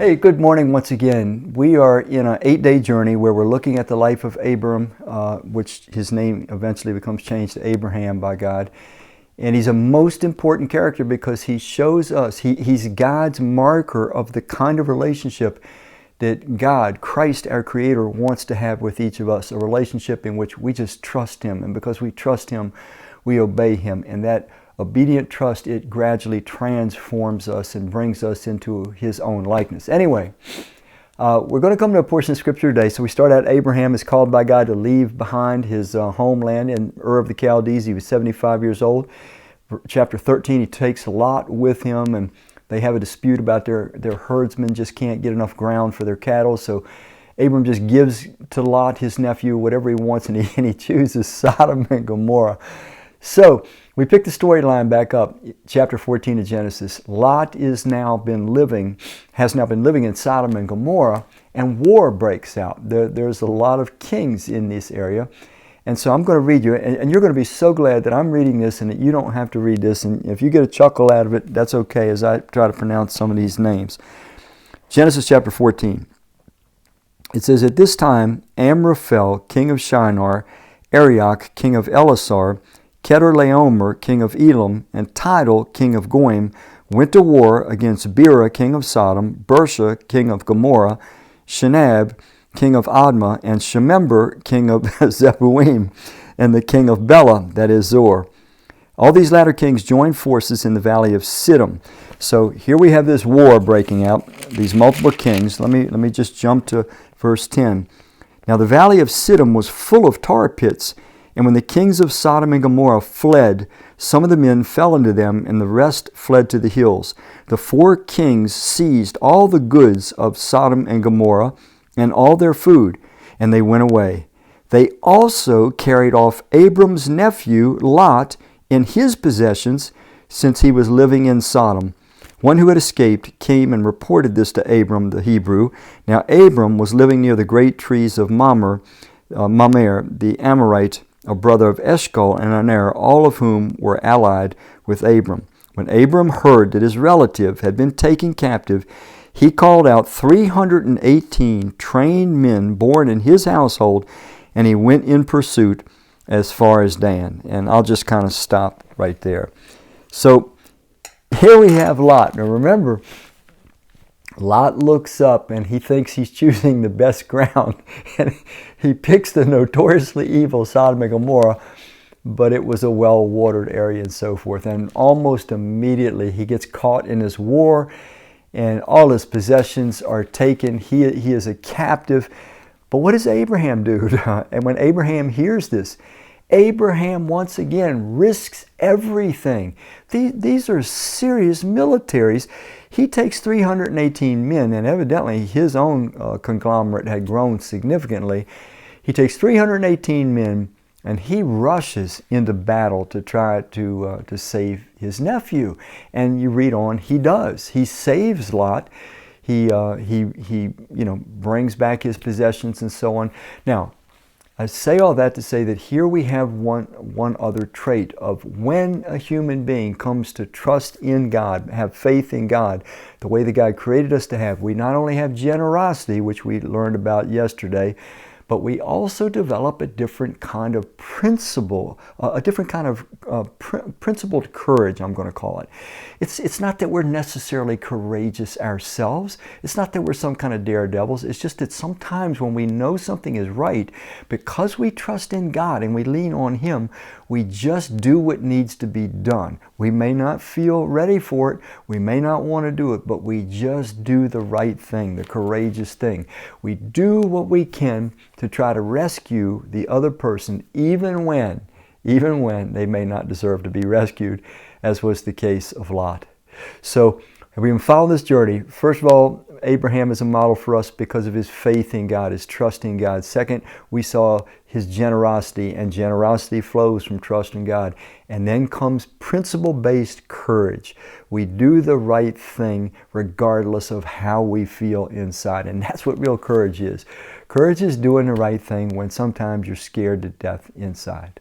Hey, good morning once again. We are in an 8-day journey where we're looking at the life of Abram, which his name eventually becomes changed to Abraham by God. And he's a most important character because he shows us, he's God's marker of the kind of relationship that God, Christ our Creator, wants to have with each of us. A relationship in which we just trust Him. And because we trust Him, we obey Him. And that obedient trust, it gradually transforms us and brings us into His own likeness. Anyway, we're going to come to a portion of Scripture today. So we start out, Abraham is called by God to leave behind his homeland in Ur of the Chaldees. He was 75 years old. Chapter 13, he takes Lot with him, and they have a dispute about their herdsmen just can't get enough ground for their cattle. So Abram just gives to Lot, his nephew, whatever he wants, and he chooses Sodom and Gomorrah. So we pick the storyline back up, chapter 14 of Genesis. Lot has now been living in Sodom and Gomorrah, and war breaks out. There's a lot of kings in this area. And so I'm going to read you, and you're going to be so glad that I'm reading this and that you don't have to read this. And if you get a chuckle out of it, that's okay as I try to pronounce some of these names. Genesis chapter 14. It says, "At this time, Amraphel, king of Shinar, Arioch, king of Elasar, Kedorlaomer, king of Elam, and Tidal, king of Goim, went to war against Bera, king of Sodom, Bersha, king of Gomorrah, Shinab, king of Admah, and Shemember, king of Zeboim, and the king of Bela, that is Zor. All these latter kings joined forces in the valley of Siddim." So here we have this war breaking out, these multiple kings. Let me just jump to verse 10. "Now the valley of Siddim was full of tar pits, and when the kings of Sodom and Gomorrah fled, some of the men fell into them, and the rest fled to the hills. The 4 kings seized all the goods of Sodom and Gomorrah, and all their food, and they went away. They also carried off Abram's nephew Lot in his possessions, since he was living in Sodom. One who had escaped came and reported this to Abram the Hebrew. Now Abram was living near the great trees of Mamre, the Amorite, a brother of Eshcol and Aner, all of whom were allied with Abram. When Abram heard that his relative had been taken captive, he called out 318 trained men born in his household, and he went in pursuit as far as Dan." And I'll just kind of stop right there. So here we have Lot. Now remember, Lot looks up and he thinks he's choosing the best ground. And he picks the notoriously evil Sodom and Gomorrah, but it was a well-watered area and so forth. And almost immediately he gets caught in this war, and all his possessions are taken. He is a captive. But what does Abraham do? And when Abraham hears this, Abraham once again risks everything. These are serious militaries. He takes 318 men, and evidently his own conglomerate had grown significantly. He takes 318 men, and he rushes into battle to try to save his nephew. And you read on, he does. He saves Lot. He brings back his possessions and so on. Now, I say all that to say that here we have one other trait of when a human being comes to trust in God, have faith in God, the way that God created us to have. We not only have generosity, which we learned about yesterday, but we also develop a different kind of principle, a different kind of principled courage, I'm going to call it. It's not that we're necessarily courageous ourselves. It's not that we're some kind of daredevils. It's just that sometimes when we know something is right, because we trust in God and we lean on Him, we just do what needs to be done. We may not feel ready for it. We may not want to do it, but we just do the right thing, the courageous thing. We do what we can to try to rescue the other person, even when they may not deserve to be rescued, as was the case of Lot. So we can follow this journey. First of all, Abraham is a model for us because of his faith in God, his trust in God. Second, we saw his generosity, and generosity flows from trust in God. And then comes principle-based courage. We do the right thing regardless of how we feel inside. And that's what real courage is. Courage is doing the right thing when sometimes you're scared to death inside.